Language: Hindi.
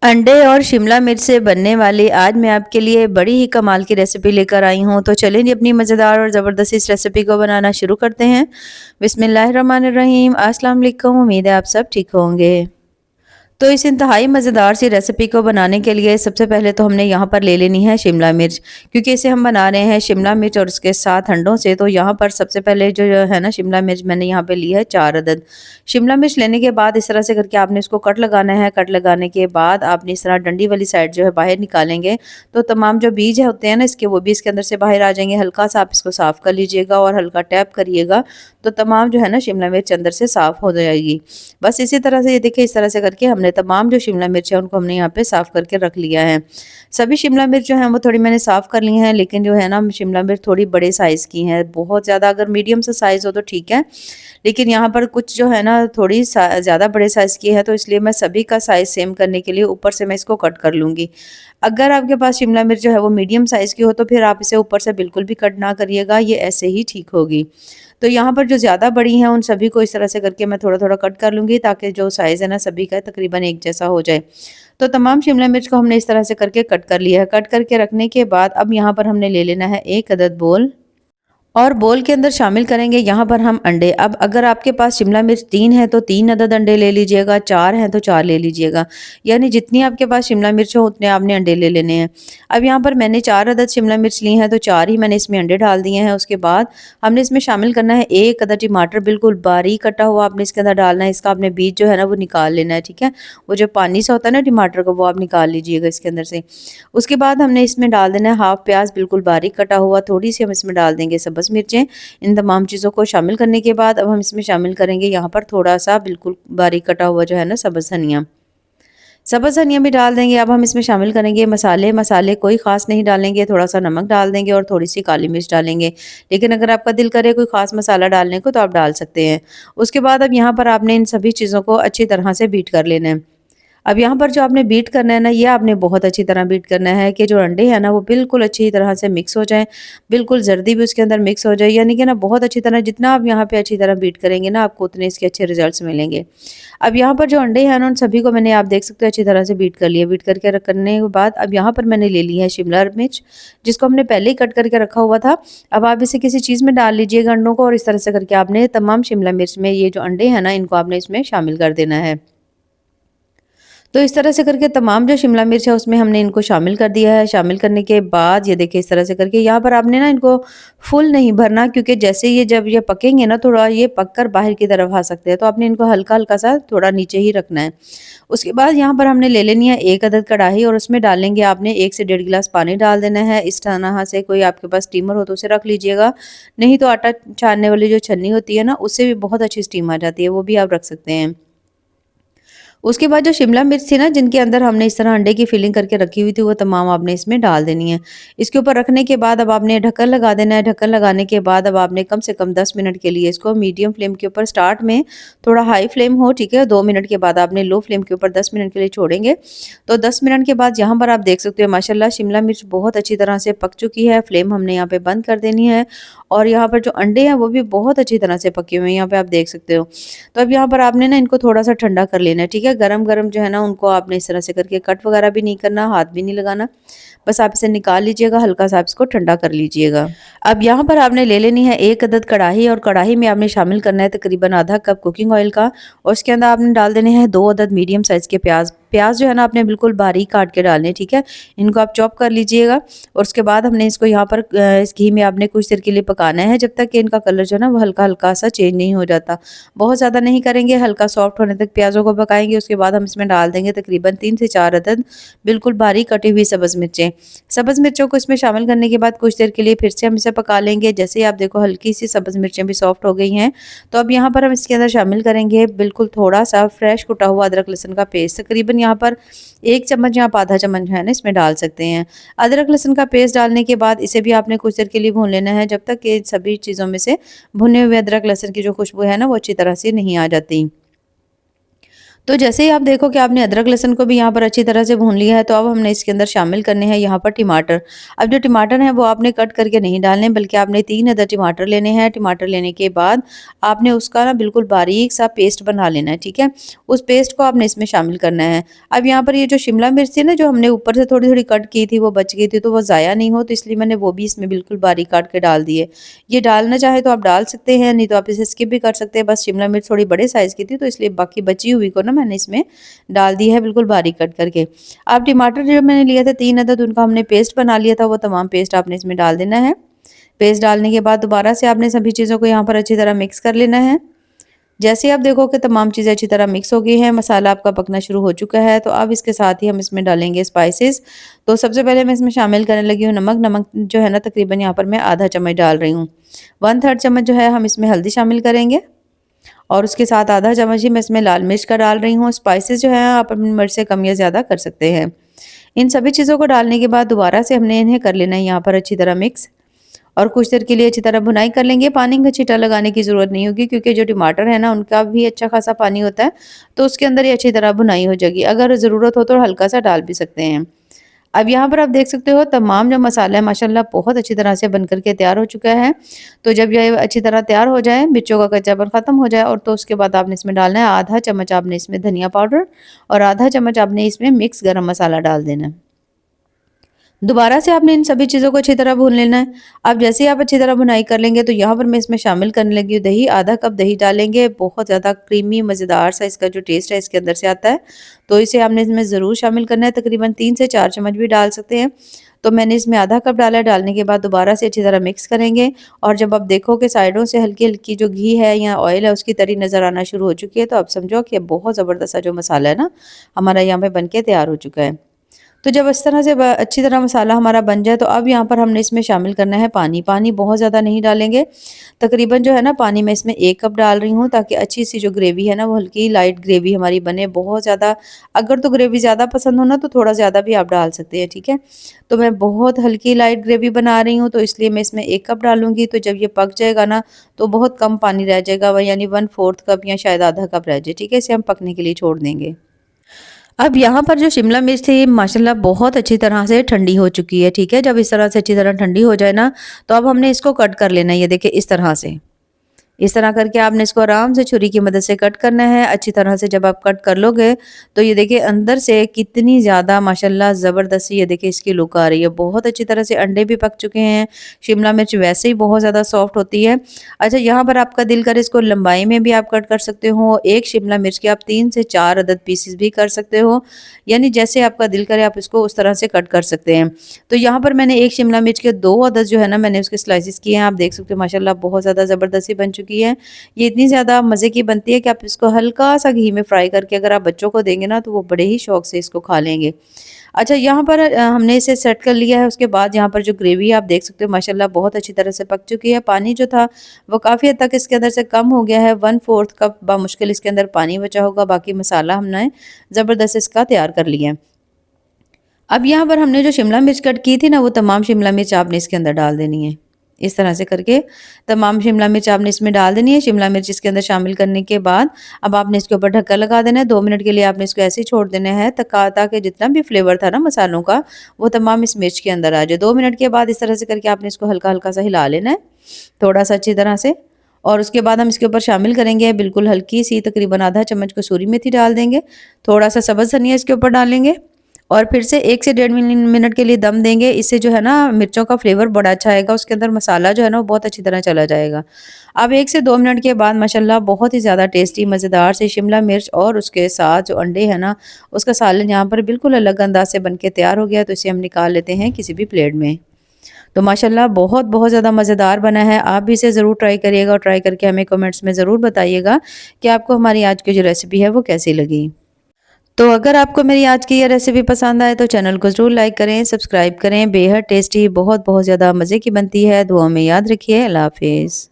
अंडे और शिमला मिर्च से बनने वाली आज मैं आपके लिए बड़ी ही कमाल की रेसिपी लेकर आई हूँ। तो चलिए जी अपनी मज़ेदार और ज़बरदस्त इस रेसिपी को बनाना शुरू करते हैं। बिस्मिल्लाहिर्रहमानिर्रहीम। अस्सलाम वालेकुम। उम्मीद है आप सब ठीक होंगे। तो इस इंतहाई मज़ेदार सी रेसिपी को बनाने के लिए सबसे पहले तो हमने यहाँ पर ले लेनी है शिमला मिर्च, क्योंकि इसे हम बना रहे हैं शिमला मिर्च और उसके साथ अंडों से। तो यहाँ पर सबसे पहले जो है ना शिमला मिर्च मैंने यहाँ पे ली है 4 अदद। शिमला मिर्च लेने के बाद इस तरह से करके आपने इसको कट लगाना है। कट लगाने के बाद आपने इस तरह डंडी वाली साइड जो है बाहर निकालेंगे, तो तमाम जो बीज है होते हैं ना इसके, वो भी इसके अंदर से बाहर आ जाएंगे। हल्का सा आप इसको साफ़ कर लीजिएगा और हल्का टैप करिएगा, तो तमाम जो है ना शिमला मिर्च अंदर से साफ़ हो जाएगी। बस इसी तरह से ये देखिए, इस तरह से करके हमने तमाम जो शिमला मिर्च है उनको हमने यहाँ पे साफ़ करके रख लिया है। सभी शिमला मिर्च जो हैं वो थोड़ी मैंने साफ़ कर ली हैं, लेकिन जो है ना शिमला मिर्च थोड़ी बड़े साइज़ की हैं। बहुत ज़्यादा अगर मीडियम सा साइज़ हो तो ठीक है, लेकिन यहाँ पर कुछ जो है ना थोड़ी ज़्यादा बड़े साइज़ की है, तो इसलिए मैं सभी का साइज़ सेम करने के लिए ऊपर से मैं इसको कट कर लूँगी। अगर आपके पास शिमला मिर्च जो है वो मीडियम साइज़ की हो, तो फिर आप इसे ऊपर से बिल्कुल भी कट ना करिएगा, ये ऐसे ही ठीक होगी। तो यहाँ पर जो ज़्यादा बड़ी हैं उन सभी को इस तरह से करके मैं थोड़ा-थोड़ा कट कर लूँगी, ताकि जो साइज़ है ना सभी का तकरीबन एक जैसा हो जाए। तो तमाम शिमला मिर्च को हमने इस तरह से करके कट कर लिया है। कट करके रखने के बाद अब यहाँ पर हमने ले लेना है 1 अदद बोल, और बोल के अंदर शामिल करेंगे यहाँ पर हम अंडे। अब अगर आपके पास शिमला मिर्च 3 है तो 3 अदद अंडे ले लीजिएगा, 4 हैं तो 4 ले लीजिएगा। यानी जितनी आपके पास शिमला मिर्च हो उतने आपने अंडे ले लेने हैं। अब यहाँ पर मैंने 4 अदद शिमला मिर्च ली हैं, तो 4 ही मैंने इसमें अंडे डाल दिए हैं। उसके बाद हमने इसमें शामिल करना है 1 अदद टमाटर, बिल्कुल बारीक कटा हुआ आपने इसके अंदर डालना है। इसका आपने बीज जो है ना वो निकाल लेना है, ठीक है? वो जो पानी सा होता है ना टमाटर का, वो आप निकाल लीजिएगा इसके अंदर से। उसके बाद हमने इसमें डाल देना है हाफ प्याज, बिल्कुल बारीक कटा हुआ। थोड़ी सी हम इसमें डाल देंगे सब्ज़ मिर्चें। इन तमाम चीज़ों को शामिल करने के बाद अब हम इसमें शामिल करेंगे यहाँ पर थोड़ा सा बिल्कुल बारीक कटा हुआ जो है ना सब्ज़ धनिया। सब्ज़ धनिया भी डाल देंगे। अब हम इसमें शामिल करेंगे मसाले। मसाले कोई ख़ास नहीं डालेंगे, थोड़ा सा नमक डाल देंगे और थोड़ी सी काली मिर्च डालेंगे। लेकिन अगर आपका दिल करे कोई ख़ास मसाला डालने को, तो आप डाल सकते हैं। उसके बाद अब यहाँ पर आपने इन सभी चीज़ों को अच्छी तरह से बीट कर लेना है। अब यहाँ पर जो आपने बीट करना है ना, ये आपने बहुत अच्छी तरह बीट करना है कि जो अंडे हैं ना वो बिल्कुल अच्छी तरह से मिक्स हो जाएँ, बिल्कुल ज़र्दी भी उसके अंदर मिक्स हो जाए। यानी कि ना बहुत अच्छी तरह, जितना आप यहाँ पे अच्छी तरह बीट करेंगे ना, आपको उतने इसके अच्छे रिज़ल्ट्स मिलेंगे। अब यहाँ पर जो अंडे हैं ना उन सभी को मैंने, आप देख सकते हो, अच्छी तरह से बीट कर लिया। बीट करके करने के बाद अब यहाँ पर मैंने ले ली है शिमला मिर्च, जिसको हमने पहले ही कट करके रखा हुआ था। अब आप इसे किसी चीज़ में डाल लीजिएगा अंडों को, और इस तरह से करके आपने तमाम शिमला मिर्च में ये जो अंडे हैं ना इनको आपने इसमें शामिल कर देना है। तो इस तरह से करके तमाम जो शिमला मिर्च है उसमें हमने इनको शामिल कर दिया है। शामिल करने के बाद ये देखिए, इस तरह से करके यहाँ पर आपने ना इनको फुल नहीं भरना, क्योंकि जैसे ये जब ये पकेंगे ना थोड़ा ये पककर बाहर की तरफ आ सकते हैं, तो आपने इनको हल्का-हल्का सा थोड़ा नीचे ही रखना है। उसके बाद यहाँ पर हमने ले लेनी है 1 अदद कढ़ाई, और उसमें डालेंगे आपने 1 से डेढ़ गिलास पानी डाल देना है। इस तरह से कोई आपके पास स्टीमर हो तो उसे रख लीजिएगा, नहीं तो आटा छानने वाली जो छन्नी होती है ना उससे भी बहुत अच्छी स्टीम आ जाती है, वो भी आप रख सकते हैं। उसके बाद जो शिमला मिर्च थी ना जिनके अंदर हमने इस तरह अंडे की फिलिंग करके रखी हुई थी, वो तमाम आपने इसमें डाल देनी है। इसके ऊपर रखने के बाद अब आपने ढक्कन लगा देना है। ढक्कन लगाने के बाद अब आपने कम से कम 10 मिनट के लिए इसको मीडियम फ्लेम के ऊपर, स्टार्ट में थोड़ा हाई फ्लेम हो, ठीक है, 2 मिनट के बाद आपने लो फ्लेम के ऊपर 10 मिनट के लिए छोड़ेंगे। तो 10 मिनट के बाद यहाँ पर आप देख सकते हो माशाल्लाह शिमला मिर्च बहुत अच्छी तरह से पक चुकी है। फ्लेम हमने यहाँ पे बंद कर देनी है, और यहाँ पर जो अंडे हैं वो भी बहुत अच्छी तरह से पके हुए हैं, यहाँ पे आप देख सकते हो। तो अब यहाँ पर आपने ना इनको थोड़ा सा ठंडा कर लेना है, ठीक है। गरम-गरम जो है ना उनको आपने इस तरह से करके कट वगैरह भी नहीं करना, हाथ भी नहीं लगाना। बस आप इसे निकाल लीजिएगा, हल्का सा आप इसको ठंडा कर लीजिएगा। अब यहाँ पर आपने ले लेनी है 1 अदद कढ़ाई, और कढ़ाई में आपने शामिल करना है तकरीबन आधा कप कुकिंग ऑयल का, और उसके अंदर आपने डाल देने हैं 2 अदद मीडियम साइज़ के प्याज। प्याज जो है ना आपने बिल्कुल बारीक काट के डालने, ठीक है। इनको आप चॉप कर लीजिएगा, और उसके बाद हमने इसको यहाँ पर इस घी में आपने कुछ देर के लिए पकाना है, जब तक कि इनका कलर जो है ना वो हल्का-हल्का सा चेंज नहीं हो जाता। बहुत ज़्यादा नहीं करेंगे, हल्का सॉफ्ट होने तक प्याज़ों को पकाएँगे। उसके बाद हम इसमें डाल देंगे तकरीबन 3 से 4 अदद बिल्कुल बारीक कटी हुई सब्ज़ मिर्चें। सब्ज़ मिर्चों को इसमें शामिल करने के बाद कुछ देर के लिए फिर से हम इसे पका लेंगे। जैसे ही आप देखो हल्की सी सब्ज़ मिर्चें भी सॉफ्ट हो गई हैं, तो अब यहाँ पर हम इसके अंदर शामिल करेंगे बिल्कुल थोड़ा सा फ्रेश कुटा हुआ अदरक लहसुन का पेस्ट। तकरीबन यहाँ पर 1 चम्मच या आप आधा चम्मच है ना इसमें डाल सकते हैं। अदरक लहसुन का पेस्ट डालने के बाद इसे भी आपने कुछ देर के लिए भून लेना है, जब तक कि सभी चीज़ों में से भुने हुए अदरक लहसुन की जो खुशबू है ना वो अच्छी तरह से नहीं आ जाती। तो जैसे ही आप देखो कि आपने अदरक लहसुन को भी यहाँ पर अच्छी तरह से भून लिया है, तो अब हमने इसके अंदर शामिल करने हैं यहाँ पर टमाटर। अब जो टमाटर हैं वो आपने कट करके नहीं डालने, बल्कि आपने 3 अदद टमाटर लेने हैं। टमाटर लेने के बाद आपने उसका ना बिल्कुल बारीक सा पेस्ट बना लेना है, ठीक है? उस पेस्ट को आपने इसमें शामिल करना है। अब यहाँ पर ये जो शिमला मिर्च थी ना, जो हमने ऊपर से थोड़ी-थोड़ी कट की थी, वो बच गई थी, तो वो ज़ाया नहीं हो, तो इसलिए मैंने वो भी इसमें बिल्कुल बारीक काट के डाल दी है। ये डालना चाहे तो आप डाल सकते हैं, नहीं तो आप इसे स्किप भी कर सकते हैं। बस शिमला मिर्च थोड़ी बड़े साइज़ की थी, तो इसलिए बाकी बची हुई को ना मैंने इसमें डाल दी है बिल्कुल बारीक कट करके। अब टमाटर जो मैंने लिए थे 3 अदद, उनका हमने पेस्ट बना लिया था, वो तमाम पेस्ट आपने इसमें डाल देना है। पेस्ट डालने के बाद दोबारा से आपने सभी चीज़ों को यहाँ पर अच्छी तरह मिक्स कर लेना है। जैसे ही आप देखो कि तमाम चीज़ें अच्छी तरह मिक्स हो गई हैं, मसाला आपका पकना शुरू हो चुका है, तो अब इसके साथ ही हम इसमें डालेंगे स्पाइसेस। तो सबसे पहले मैं इसमें शामिल करने लगी हूँ नमक। नमक जो है ना, तकरीबन यहाँ पर मैं आधा चम्मच डाल रही हूँ। 1/3 चम्मच जो है हम इसमें हल्दी शामिल करेंगे, और उसके साथ आधा चम्मच ही मैं इसमें लाल मिर्च का डाल रही हूँ। स्पाइसेस जो है आप अपनी मर्ज़ी से कम या ज़्यादा कर सकते हैं। इन सभी चीज़ों को डालने के बाद दोबारा से हमने इन्हें कर लेना है यहाँ पर अच्छी तरह मिक्स, और कुछ देर के लिए अच्छी तरह भुनाई कर लेंगे। पानी का छींटा लगाने की ज़रूरत नहीं होगी, क्योंकि जो टमाटर है ना, उनका भी अच्छा खासा पानी होता है, तो उसके अंदर ही अच्छी तरह भुनाई हो जाएगी। अगर ज़रूरत हो तो हल्का सा डाल भी सकते हैं। अब यहाँ पर आप देख सकते हो तमाम जो मसाला है माशाल्लाह बहुत अच्छी तरह से बन कर के तैयार हो चुका है। तो जब ये अच्छी तरह तैयार हो जाए, मिर्चों का कच्चापन ख़त्म हो जाए, और तो उसके बाद आपने इसमें डालना है आधा चम्मच आपने इसमें धनिया पाउडर, और आधा चम्मच आपने इसमें मिक्स गरम मसाला डाल देना है। दोबारा से आपने इन सभी चीज़ों को अच्छी तरह भून लेना है। अब जैसे ही आप अच्छी तरह भुनाई कर लेंगे, तो यहाँ पर मैं इसमें शामिल करने लगी हूँ दही। आधा कप दही डालेंगे, बहुत ज़्यादा क्रीमी मज़ेदार सा इसका जो टेस्ट है इसके अंदर से आता है। तो इसे आपने इसमें ज़रूर शामिल करना है, तकरीबन 3 से 4 चम्मच भी डाल सकते हैं। तो मैंने इसमें आधा कप डाला है। डालने के बाद दोबारा से अच्छी तरह मिक्स करेंगे, और जब आप देखो कि साइडों से हल्की-हल्की जो घी है या ऑयल है उसकी तरी नज़र आना शुरू हो चुकी है, तो आप समझो कि बहुत ज़बरदस्त सा जो मसाला है ना, हमारा यहाँ पे बन के तैयार हो चुका है। तो जब इस तरह से अच्छी तरह मसाला हमारा बन जाए, तो अब यहाँ पर हमने इसमें शामिल करना है पानी। पानी बहुत ज़्यादा नहीं डालेंगे, तकरीबन जो है ना पानी मैं इसमें 1 कप डाल रही हूँ, ताकि अच्छी सी जो ग्रेवी है ना, वो हल्की लाइट ग्रेवी हमारी बने। बहुत ज़्यादा अगर तो ग्रेवी ज़्यादा पसंद हो ना, तो थोड़ा ज़्यादा भी आप डाल सकते हैं, ठीक है? तो मैं बहुत हल्की लाइट ग्रेवी बना रही हूँ, तो इसलिए मैं इसमें 1 कप डालूँगी। तो जब ये पक जाएगा ना, तो बहुत कम पानी रह जाएगा, व यानी 1/4 कप या शायद आधा कप रह जाए, ठीक है? इसे हम पकने के लिए छोड़ देंगे। अब यहाँ पर जो शिमला मिर्च थी माशाल्लाह बहुत अच्छी तरह से ठंडी हो चुकी है, ठीक है? जब इस तरह से अच्छी तरह ठंडी हो जाए ना, तो अब हमने इसको कट कर लेना है, ये देखिए इस तरह से। इस तरह करके आपने इसको आराम से छुरी की मदद से कट करना है। अच्छी तरह से जब आप कट कर लोगे, तो ये देखिए अंदर से कितनी ज़्यादा माशाल्लाह ज़बरदस्त ये देखिए इसकी लुक आ रही है। बहुत अच्छी तरह से अंडे भी पक चुके हैं। शिमला मिर्च वैसे ही बहुत ज़्यादा सॉफ्ट होती है। अच्छा, यहाँ पर आपका दिल करे इसको लंबाई में भी आप कट कर सकते हो। एक शिमला मिर्च के आप 3 से 4 अदद पीसेस भी कर सकते हो। यानी जैसे आपका दिल करे आप इसको उस तरह से कट कर सकते हैं। तो यहाँ पर मैंने एक शिमला मिर्च के 2 अदद जो है ना, मैंने उसके स्लाइसेस किए हैं। आप देख सकते हो माशाल्लाह बहुत ज़्यादा ज़बरदस्ती बन चुकी है। ये इतनी ज़्यादा मज़े की बनती है कि आप इसको हल्का-सा घी में फ्राई करके अगर आप बच्चों को देंगे ना, तो वो बड़े ही शौक से इसको खा लेंगे। अच्छा, यहाँ पर हमने इसे सेट कर लिया है। उसके बाद यहाँ पर जो ग्रेवी है आप देख सकते हो माशाल्लाह बहुत अच्छी तरह से पक चुकी है। पानी जो था वो काफ़ी हद तक इसके अंदर से कम हो गया है। 1/4 कप बामुश्किल इसके अंदर पानी बचा होगा। बाकी मसाला हमने ज़बरदस्त इसका तैयार कर लिया है। अब यहाँ पर हमने जो शिमला मिर्च कट की थी ना, वो तमाम शिमला मिर्च आपने इसके अंदर डाल देनी है। इस तरह से करके तमाम शिमला मिर्च आपने इसमें डाल देनी है। शिमला मिर्च इसके अंदर शामिल करने के बाद अब आपने इसके ऊपर ढक्कन लगा देना है। 2 मिनट के लिए आपने इसको ऐसे ही छोड़ देना है, ताकि जितना भी फ्लेवर था ना मसालों का, वो तमाम इस मिर्च के अंदर आ जाए। 2 मिनट के बाद इस तरह से करके आपने इसको हल्का-हल्का सा हिला लेना है, थोड़ा-सा अच्छी तरह से। और उसके बाद हम इसके ऊपर शामिल करेंगे बिल्कुल हल्की सी तकरीबन आधा चम्मच कसूरी मेथी डाल देंगे। थोड़ा-सा सब्ज़ धनिया इसके ऊपर डालेंगे, और फिर से 1 से डेढ़ मिनट के लिए दम देंगे। इससे जो है ना मिर्चों का फ्लेवर बड़ा अच्छा आएगा, उसके अंदर मसाला जो है ना वो बहुत अच्छी तरह चला जाएगा। अब 1 से 2 मिनट के बाद माशाल्लाह बहुत ही ज़्यादा टेस्टी मज़ेदार से शिमला मिर्च और उसके साथ जो अंडे हैं ना, उसका सालन यहाँ पर बिल्कुल अलग अंदाज से बन के तैयार हो गया। तो इसे हम निकाल लेते हैं किसी भी प्लेट में। तो माशाल्लाह बहुत ज़्यादा मज़ेदार बना है। आप भी इसे ज़रूर ट्राई करिएगा, और ट्राई करके हमें कमेंट्स में ज़रूर बताइएगा कि आपको हमारी आज की जो रेसिपी है वो कैसी लगी। तो अगर आपको मेरी आज की ये रेसिपी पसंद आए, तो चैनल को ज़रूर लाइक करें, सब्सक्राइब करें। बेहद टेस्टी बहुत ज़्यादा मज़े की बनती है। दुआ में याद रखिए। अल्लाह हाफ़िज़।